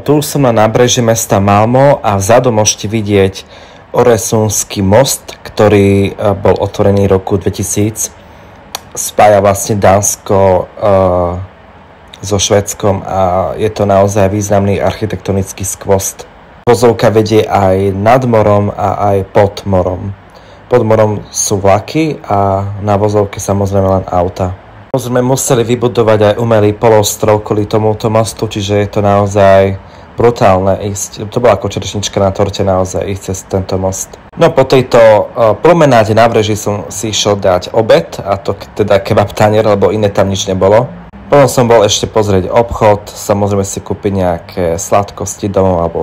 Tu som na nábreží mesta Malmö a vzadu môžete vidieť Øresundský most, ktorý bol otvorený v roku 2000. Spája vlastne Dánsko so Švédskom a je to naozaj významný architektonický skvost. Vozovka vedie aj nad morom a aj pod morom. Pod morom sú vlaky a na vozovke samozrejme len auta. Samozrejme museli vybudovať aj umelý polostrov kvôli tomuto mostu, čiže je to naozaj brutálne ísť. To bola ako čerešnička na torte naozaj ísť cez tento most. No po tejto promenáde na breží som si išiel dať obed, a to teda kebab tanier, lebo iné tam nič nebolo. Potom som bol ešte pozrieť obchod, samozrejme si kúpiť nejaké sladkosti domov alebo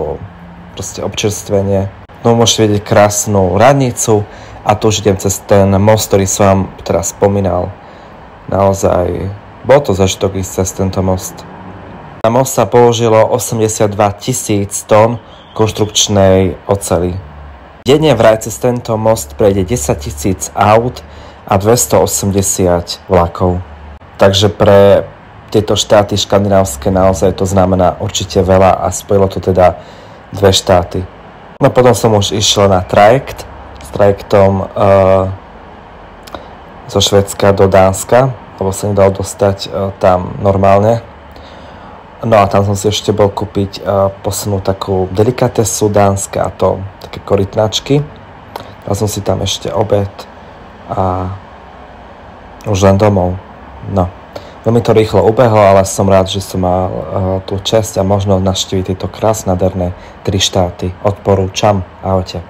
proste občerstvenie. No môžete vidieť krásnu radnicu a tu už idem cez ten most, ktorý som vám teraz spomínal. Naozaj bol to zažitok ísť cez tento most. Na most sa položilo 82 000 tón konštrukčnej oceli. Denne vraj cez tento most prejde 10 000 aut a 280 vlakov. Takže pre tieto štáty škandinávske naozaj to znamená určite veľa a spojilo to teda dve štáty. No potom som už išiel na trajekt s trajektom zo Švédska do Dánska, lebo sa nedal dostať tam normálne. No a tam som si ešte bol kúpiť poslednú takú delikatesu dánska, a to také korytnačky. Dal som si tam ešte obed a už len domov. No, veľmi to rýchlo ubehlo, ale som rád, že som mal tú česť a možnosť navštíviť tieto krásne, nádherné 3 štáty. Odporúčam. Ahojte.